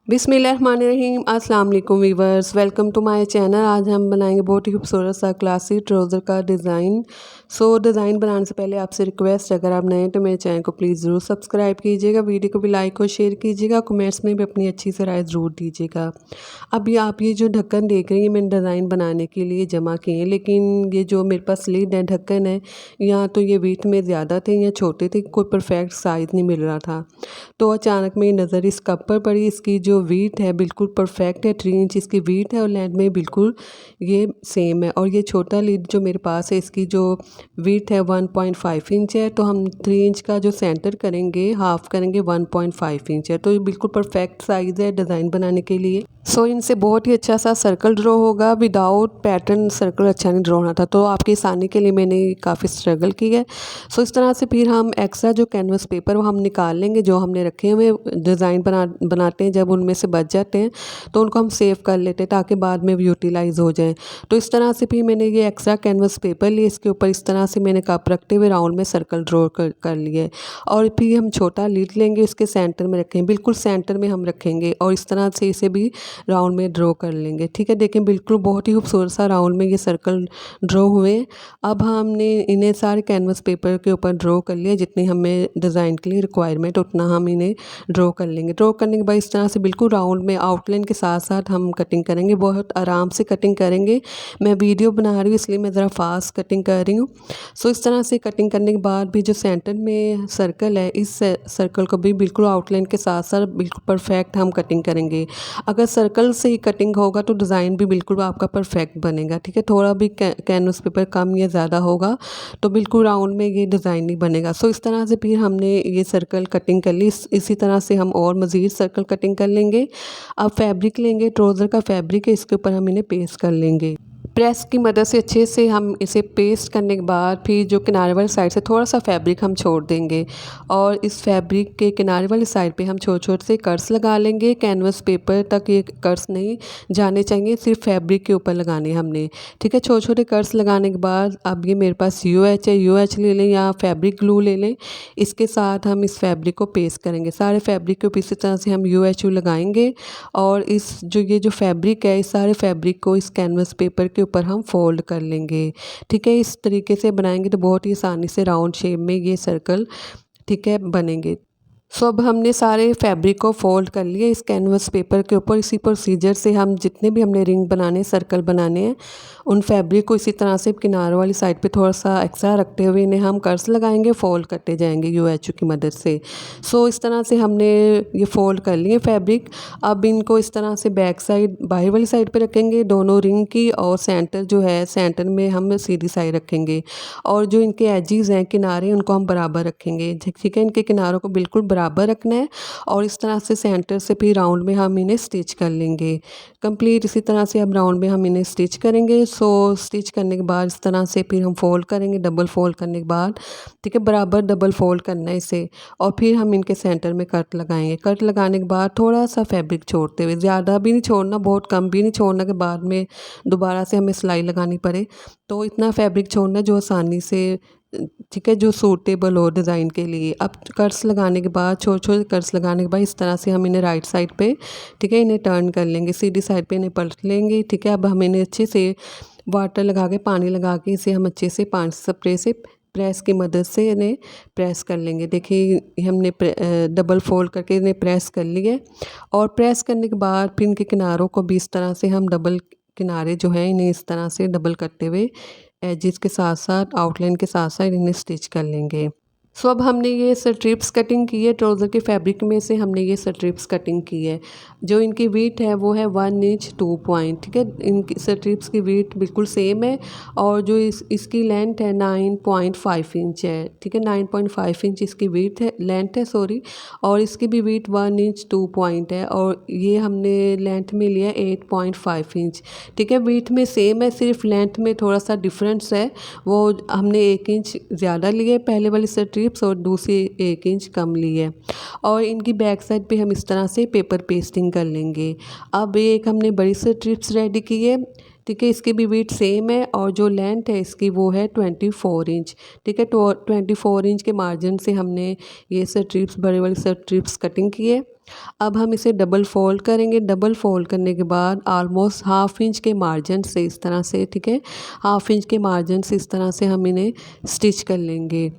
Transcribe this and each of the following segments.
बिस्मिल्लाहिर्रहमानिर्रहीम। अस्सलाम वालेकुम viewers, welcome to my channel. आज हम बनाएंगे बहुत ही खूबसूरत सा क्लासी ट्राउज़र का डिज़ाइन। डिज़ाइन बनाने से पहले आपसे रिक्वेस्ट, अगर आप नए हैं तो मेरे चैनल को प्लीज़ ज़रूर सब्सक्राइब कीजिएगा, वीडियो को भी लाइक और शेयर कीजिएगा, कमेंट्स में भी अपनी अच्छी से राय ज़रूर दीजिएगा। अभी आप ये जो ढक्कन देख रही हैं मैंने डिज़ाइन बनाने के लिए जमा किए हैं, लेकिन ये जो मेरे पास लिड है ढक्कन है, या तो ये वेट में ज़्यादा थे या छोटे थे, कोई परफेक्ट साइज़ नहीं मिल रहा था। तो अचानक मेरी नज़र इस कप पर पड़ी। इसकी जो वीट है बिल्कुल परफेक्ट है, 3 इंच इसकी वीट है और लेंथ में बिल्कुल ये सेम है। और ये छोटा लीड जो मेरे पास है इसकी जो वीट है 1.5 इंच है, तो हम 3 इंच का जो सेंटर करेंगे हाफ करेंगे 1.5 इंच है, तो ये बिल्कुल परफेक्ट साइज़ है डिज़ाइन बनाने के लिए। इनसे बहुत ही अच्छा सा सर्कल ड्रॉ होगा। विदाउट पैटर्न सर्कल अच्छा नहीं ड्रॉ होना था, तो आपकी आसानी के लिए मैंने काफ़ी स्ट्रगल की है। इस तरह से फिर हम एक्स्ट्रा जो कैनवस पेपर वो हम निकाल लेंगे, जो हमने रखे हुए डिज़ाइन बनाते हैं जब उनमें से बच जाते हैं तो उनको हम सेव कर लेते हैं ताकि बाद में यूटिलाइज़ हो जाए। तो इस तरह से फिर मैंने ये एक्स्ट्रा कैनवस पेपर लिए, इसके ऊपर इस तरह से मैंने कप रखते हुए राउंड में सर्कल ड्रॉ कर लिए। और फिर हम छोटा लीड लेंगे, इसके सेंटर में रखेंगे, बिल्कुल सेंटर में हम रखेंगे और इस तरह से इसे भी राउंड में ड्रॉ कर लेंगे। ठीक है, देखें बिल्कुल बहुत ही खूबसूरत सा राउंड में ये सर्कल ड्रॉ हुए। अब हमने इन्हें सारे कैनवस पेपर के ऊपर ड्रॉ कर लिया, जितनी हमें डिज़ाइन के लिए रिक्वायरमेंट उतना हम इन्हें ड्रॉ कर लेंगे। ड्रॉ करने के बाद इस तरह से बिल्कुल राउंड में आउटलाइन के साथ साथ हम कटिंग करेंगे, बहुत आराम से कटिंग करेंगे। मैं वीडियो बना रही हूँ इसलिए मैं ज़रा फास्ट कटिंग कर रही हूँ। इस तरह से कटिंग करने के बाद भी जो सेंटर में सर्कल है, इस सर्कल को भी बिल्कुल आउटलाइन के साथ साथ बिल्कुल परफेक्ट हम कटिंग करेंगे। अगर सर्कल से ही कटिंग होगा तो डिज़ाइन भी बिल्कुल आपका परफेक्ट बनेगा। ठीक है, थोड़ा भी कैनवस पेपर कम या ज़्यादा होगा तो बिल्कुल राउंड में ये डिज़ाइन नहीं बनेगा। इस तरह से फिर हमने ये सर्कल कटिंग कर ली। इसी तरह से हम और मज़ीद सर्कल कटिंग कर लेंगे। अब फैब्रिक लेंगे, ट्राउज़र का फैब्रिक है, इसके ऊपर हम इन्हें पेस्ट कर लेंगे। प्रेस की मदद से अच्छे से हम इसे पेस्ट करने के बाद फिर जो किनारे वाली साइड से थोड़ा सा फैब्रिक हम छोड़ देंगे और इस फैब्रिक के किनारे वाली साइड पे हम छोटे छोटे से कर्स लगा लेंगे। कैनवस पेपर तक ये कर्स नहीं जाने चाहिए, सिर्फ फैब्रिक के ऊपर लगाने हमने। ठीक है, छोटे छोटे कर्स लगाने के बाद अब ये मेरे पास UH है, UH ले लें या फैब्रिक ग्लू ले लें। इसके साथ हम इस फैब्रिक को पेस्ट करेंगे, सारे फैब्रिक के ऊपर इसी तरह से हम UHU लगाएंगे और ये जो फैब्रिक है, इस सारे फैब्रिक को इस कैनवस पेपर के ऊपर हम फोल्ड कर लेंगे। ठीक है, इस तरीके से बनाएंगे तो बहुत ही आसानी से राउंड शेप में ये सर्कल ठीक है बनेंगे। अब हमने सारे फैब्रिक को फोल्ड कर लिए इस कैनवस पेपर के ऊपर। इसी प्रोसीजर से हम जितने भी हमने रिंग बनाने सर्कल बनाने हैं उन फैब्रिक को इसी तरह से किनारों वाली साइड पे थोड़ा सा एक्स्ट्रा रखते हुए इन्हें हम कर्स लगाएंगे, फोल्ड करते जाएंगे UHU की मदद से। इस तरह से हमने ये फोल्ड कर लिए फैब्रिक। अब इनको इस तरह से बैक साइड बाहर वाली साइड पे रखेंगे दोनों रिंग की, और सेंटर जो है सेंटर में हम सीधी साइड रखेंगे और जो इनके एजिज़ हैं किनारे उनको हम बराबर रखेंगे। ठीक है, इनके किनारों को बिल्कुल बराबर रखना है और इस तरह से सेंटर से फिर राउंड में हम इन्हें स्टिच कर लेंगे कंप्लीट। इसी तरह से अब राउंड में हम इन्हें स्टिच करेंगे। स्टिच करने के बाद इस तरह से फिर हम फोल्ड करेंगे, डबल फोल्ड करने के बाद ठीक है बराबर डबल फोल्ड करना है इसे, और फिर हम इनके सेंटर में कट लगाएंगे। कट लगाने के बाद थोड़ा सा फैब्रिक छोड़ते हुए, ज़्यादा भी नहीं छोड़ना बहुत कम भी नहीं छोड़ना कि बाद में दोबारा से हमें सिलाई लगानी पड़े, तो इतना फैब्रिक छोड़ना जो आसानी से ठीक है जो सूटेबल हो डिज़ाइन के लिए। अब कर्स लगाने के बाद छोटे छोटे कर्स लगाने के बाद इस तरह से हम इन्हें राइट साइड पे ठीक है इन्हें टर्न कर लेंगे, सीधी साइड पे इन्हें पलट लेंगे। ठीक है, अब हम इन्हें अच्छे से वाटर लगा के पानी लगा के इसे हम अच्छे से पानी स्प्रे से प्रेस की मदद से इन्हें प्रेस कर लेंगे। देखिए हमने डबल फोल्ड करके इन्हें प्रेस कर लिए और प्रेस करने के बाद फिर इनके किनारों को भी इस तरह से हम डबल किनारे जो हैं इन्हें इस तरह से डबल करते हुए एजिस के साथ साथ आउटलाइन के साथ साथ इन्हें स्टिच कर लेंगे। अब हमने ये स्ट्रिप्स कटिंग की है, ट्राउज़र के फैब्रिक में से हमने ये स्ट्रिप्स कटिंग की है। जो इनकी वीट है वो है 1 इंच 2 पॉइंट। ठीक है, इनकी स्ट्रिप्स की वीट बिल्कुल सेम है और जो इसकी लेंथ है 9.5 इंच है। ठीक है, 9.5 इंच इसकी वीट है, लेंथ है सॉरी, और इसकी भी वीट 1 इंच 2 पॉइंट है और ये हमने लेंथ में लिया 8.5 इंच। ठीक है, वीट में सेम है, सिर्फ लेंथ में थोड़ा सा डिफरेंस है, वो हमने 1 इंच ज़्यादा लिए पहले वाली स्ट्रिप्स और दूसरी 1 इंच कम ली है। और इनकी बैक साइड पे हम इस तरह से पेपर पेस्टिंग कर लेंगे। अब एक हमने बड़ी स्ट्रिप्स रेडी की है। ठीक है, इसकी भी वेट सेम है और जो लेंथ है इसकी वो है 24 इंच। ठीक है, तो 24 इंच के मार्जिन से हमने ये स्ट्रिप्स बड़े बड़े स्ट्रिप्स कटिंग की है। अब हम इसे डबल फोल्ड करेंगे। डबल फोल्ड करने के बाद ऑलमोस्ट हाफ इंच के मार्जिन से इस तरह से, ठीक है, हाफ इंच के मार्जिन से इस तरह से हम इन्हें स्टिच कर लेंगे।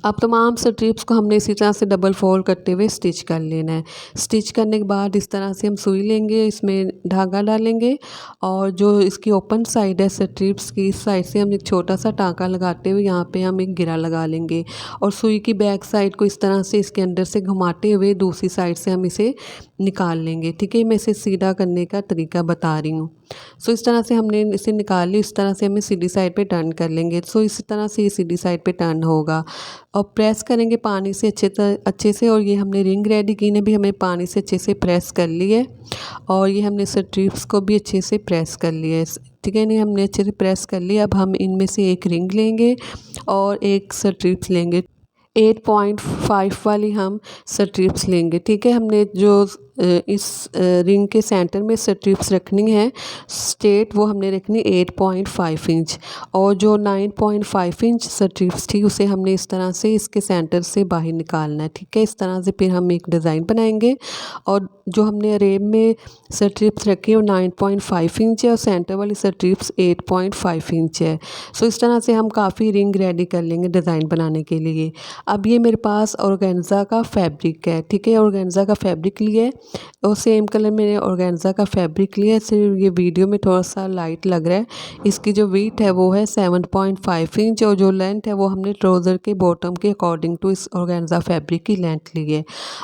अब तमाम स्ट्रिप्स को हमने इसी तरह से डबल फोल्ड करते हुए स्टिच कर लेना है। स्टिच करने के बाद इस तरह से हम सुई लेंगे, इसमें धागा डालेंगे और जो इसकी ओपन साइड है स्ट्रिप्स की, इस साइड से हम एक छोटा सा टाँका लगाते हुए यहाँ पे हम एक गिरा लगा लेंगे और सुई की बैक साइड को इस तरह से इसके अंदर से घुमाते हुए दूसरी साइड से हम इसे निकाल लेंगे। ठीक है, मैं इसे सीधा करने का तरीका बता रही हूँ। सो इस तरह से हमने इसे निकाल ली, इस तरह से हमें सीधी साइड पे टर्न कर लेंगे। सो इसी तरह से ये सीधी साइड पे टर्न होगा और प्रेस करेंगे पानी से अच्छे से। और ये हमने रिंग रेडी की ने भी हमें पानी से अच्छे से प्रेस कर ली है और ये हमने स्ट्रिप्स को भी अच्छे से प्रेस कर लिया है। ठीक है, नहीं हमने अच्छे से प्रेस कर लिया। अब हम इनमें से एक रिंग लेंगे और एक स्ट्रिप्स लेंगे, 8.5 वाली हम स्ट्रिप्स लेंगे। ठीक है, हमने जो इस रिंग के सेंटर में स्ट्रिप्स रखनी है स्ट्रेट, वो हमने रखनी 8.5 इंच और जो 9.5 इंच स्ट्रिप्स थी उसे हमने इस तरह से इसके सेंटर से बाहर निकालना है। ठीक है, इस तरह से फिर हम एक डिज़ाइन बनाएंगे और जो हमने रेब में स्ट्रिप्स रखी है वो 9.5 इंच है और सेंटर वाली स्ट्रिप्स 8.5 इंच है। सो इस तरह से हम काफ़ी रिंग रेडी कर लेंगे डिज़ाइन बनाने के लिए। अब ये मेरे पास ऑर्गेन्जा का फैब्रिक है। ठीक है, ऑर्गेन्जा का फैब्रिक लिए और सेम कलर मैंने ऑर्गेन्जा का फैब्रिक लिया है। सिर्फ ये वीडियो में थोड़ा सा लाइट लग रहा है। इसकी जो वेट है वो है 7.5 इंच और जो लेंथ है वो हमने ट्राउज़र के बॉटम के अकॉर्डिंग टू इस ऑर्गेन्जा फैब्रिक की लेंथ ली है।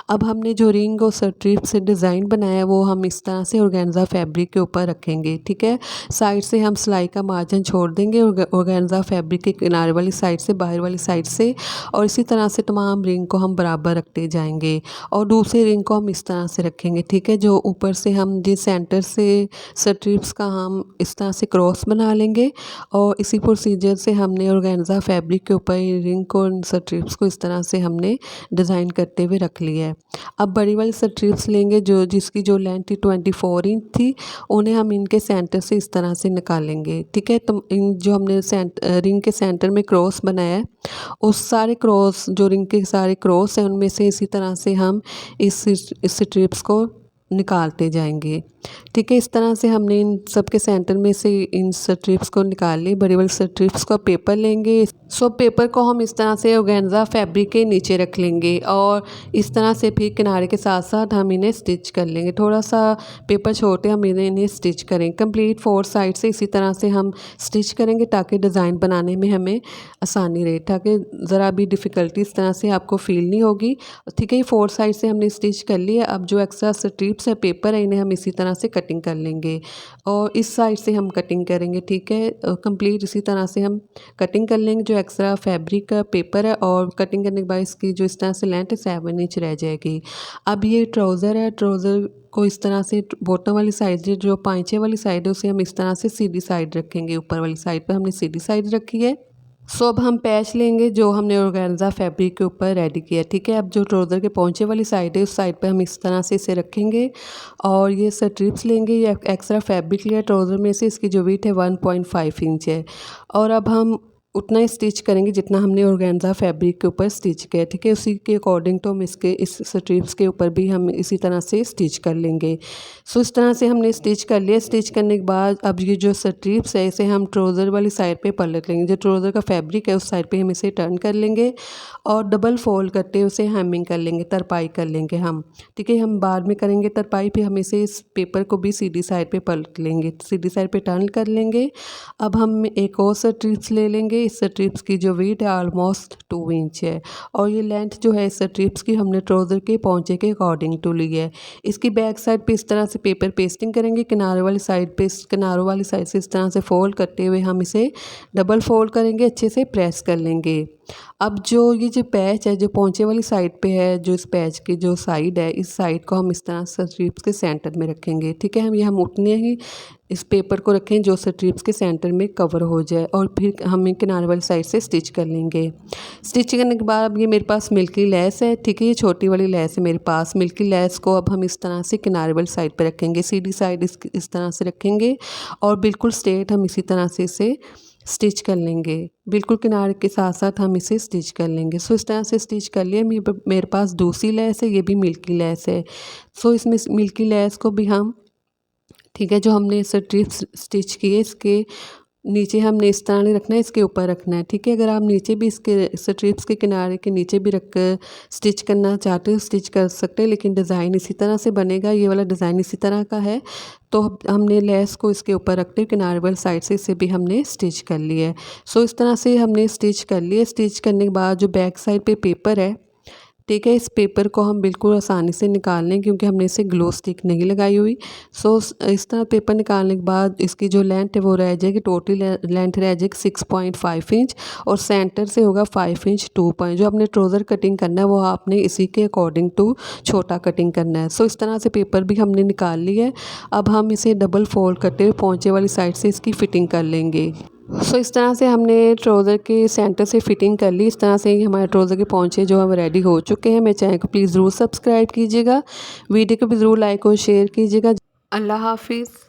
अब हमने जो रिंग और स्ट्रिप से डिज़ाइन बनाया है वो हम इस तरह से ऑर्गेन्जा फैब्रिक के ऊपर रखेंगे। ठीक है, साइड से हम सिलाई का मार्जिन छोड़ देंगे ऑर्गेन्जा फैब्रिक के किनारे वाली साइड से, बाहर वाली साइड से, और इसी तरह से तमाम रिंग को हम बराबर रखते जाएंगे और दूसरे रिंग को हम इस तरह से रखेंगे। ठीक है, जो ऊपर से हम जिस सेंटर से स्ट्रिप्स का हम इस तरह से क्रॉस बना लेंगे और इसी प्रोसीजर से हमने ऑर्गेन्जा फैब्रिक के ऊपर रिंग को स्ट्रिप्स को इस तरह से हमने डिज़ाइन करते हुए रख लिया है। अब बड़ी वाली स्ट्रिप्स लेंगे जो जिसकी जो लेंथ 24 इंच थी, उन्हें हम इनके सेंटर से इस तरह से निकालेंगे। ठीक है, तो इन जो हमने रिंग के सेंटर में क्रॉस बनाया है उस सारे क्रॉस, जो रिंग के सारे क्रॉस हैं उनमें से इसी तरह से हम इस स्ट्रिप्स को निकालते जाएंगे। ठीक है, इस तरह से हमने इन सब के सेंटर में से इन स्ट्रिप्स को निकाल ली। बड़ी वाली स्ट्रिप्स का पेपर लेंगे। सो पेपर को हम इस तरह से ऑर्गेन्जा फैब्रिक के नीचे रख लेंगे और इस तरह से फिर किनारे के साथ साथ हम इन्हें स्टिच कर लेंगे। थोड़ा सा पेपर छोटे हम इन्हें स्टिच करेंगे। कंप्लीट 4 साइड से इसी तरह से हम स्टिच करेंगे ताकि डिज़ाइन बनाने में हमें आसानी रहे, ताकि ज़रा भी डिफ़िकल्टी इस तरह से आपको फील नहीं होगी। ठीक है, 4 साइड से हमने स्टिच कर लिया। अब जो एक्स्ट्रा स्ट्रिप्स है पेपर है इन्हें हम इसी तरह से कटिंग कर लेंगे और इस साइड से हम कटिंग करेंगे। ठीक है, कंप्लीट इसी तरह से हम कटिंग कर लेंगे। जो एक्स्ट्रा फैब्रिक का पेपर है और कटिंग करने के बाद इसकी जो इस तरह से लेंथ है 7 इंच रह जाएगी। अब ये ट्राउज़र है, ट्राउज़र को इस तरह से बॉटम वाली साइड जो पाइचे वाली साइड है उसे हम इस तरह से सीधी साइड रखेंगे। ऊपर वाली साइड पर हमने सीधी साइड रखी है। सो अब हम पैच लेंगे जो हमने ऑर्गेन्जा फैब्रिक के ऊपर रेडी किया। ठीक है, अब जो ट्राउज़र के पहुंचे वाली साइड है उस साइड पे हम इस तरह से इसे रखेंगे और ये स्ट्रिप्स लेंगे। ये एक्स्ट्रा फैब्रिक लिया ट्राउज़र में से, इसकी जो वेट है 1.5 इंच है और अब हम उतना ही स्टिच करेंगे जितना हमने ऑर्गेन्जा फैब्रिक के ऊपर स्टिच किया। ठीक है, उसी के अकॉर्डिंग तो हम इस स्ट्रिप्स के ऊपर भी हम इसी तरह से स्टिच कर लेंगे। सो इस तरह से हमने स्टिच कर लिया। स्टिच करने के बाद अब ये जो स्ट्रिप्स है इसे हम ट्राउज़र वाली साइड पे पलट लेंगे। जो ट्राउज़र का फैब्रिक है उस साइड पे हम इसे टर्न कर लेंगे और डबल फोल्ड करते उसे हेमिंग कर लेंगे, तरपाई कर लेंगे हम। ठीक है, हम बाद में करेंगे तरपाई, फिर हम इसे इस पेपर को भी सीधी साइड पे पलट लेंगे, सीधी साइड पे टर्न कर लेंगे। अब हम एक और स्ट्रिप्स ले लेंगे। इस स्ट्रिप्स की जो वेट है ऑलमोस्ट 2 इंच है और ये लेंथ जो है स्ट्रिप्स की हमने ट्राउज़र के पहुंचे के अकॉर्डिंग टू ली है। इसकी बैक साइड पे इस तरह से पेपर पेस्टिंग करेंगे, किनारे वाली साइड पे किनारों वाली साइड से इस तरह से फोल्ड करते हुए हम इसे डबल फोल्ड करेंगे, अच्छे से प्रेस कर लेंगे। अब जो ये जो पैच है जो पहुंचे वाली साइड पे है, जो इस पैच की जो साइड है इस साइड को हम इस तरह स्ट्रिप्स के सेंटर में रखेंगे। ठीक है, हम उतने ही इस पेपर को रखें जो स्ट्रिप्स के सेंटर में कवर हो जाए और फिर हम किनारे वाली साइड से स्टिच कर लेंगे। स्टिच करने के बाद अब ये मेरे पास मिल्की लेस है। ठीक है, ये छोटी वाली लेस है मेरे पास। मिल्की लेस को अब हम इस तरह से किनारे वाली साइड पर रखेंगे, सीधी साइड इस तरह से रखेंगे और बिल्कुल स्ट्रेट हम इसी तरह से इसे स्टिच कर लेंगे। बिल्कुल किनारे के साथ साथ हम इसे स्टिच कर लेंगे। सो इस तरह से स्टिच कर लिए। मेरे पास दूसरी लेस है, ये भी मिल्की लेस है। सो इसमें मिल्की लेस को भी हम, ठीक है, जो हमने स्ट्रिप्स स्टिच किए इसके नीचे हमने इस तरह नहीं रखना है, इसके ऊपर रखना है, ठीक है। अगर आप नीचे भी इसके स्ट्रिप्स के किनारे के नीचे भी रख कर स्टिच करना चाहते हो स्टिच कर सकते हैं, लेकिन डिज़ाइन इसी तरह से बनेगा। ये वाला डिज़ाइन इसी तरह का है। तो हमने लेस को इसके ऊपर रखते हुए किनारे वाली साइड से इसे भी हमने स्टिच कर लिया है। सो इस तरह से हमने स्टिच कर लिए। स्टिच करने के बाद जो बैक साइड पे पेपर है, ठीक है, इस पेपर को हम बिल्कुल आसानी से निकाल लें क्योंकि हमने इसे ग्लो स्टिक नहीं लगाई हुई। सो इस तरह पेपर निकालने के बाद इसकी जो लेंथ है वो रह जाएगी, टोटल लेंथ रह जाएगी 6.5 इंच और सेंटर से होगा 5 इंच 2 पॉइंट। जो आपने ट्राउज़र कटिंग करना है वो आपने इसी के अकॉर्डिंग टू छोटा कटिंग करना है। सो इस तरह से पेपर भी हमने निकाल लिया है। अब हम इसे डबल फोल्ड करते हुए पोंचे वाली साइड से इसकी फ़िटिंग कर लेंगे। सो इस तरह से हमने ट्राउज़र के सेंटर से फ़िटिंग कर ली। इस तरह से ही हमारे ट्राउज़र के पोंचे जो हम रेडी हो चुके हैं। मेरे चैनल को प्लीज़ ज़रूर सब्सक्राइब कीजिएगा, वीडियो को भी ज़रूर लाइक और शेयर कीजिएगा। अल्लाह हाफिज़।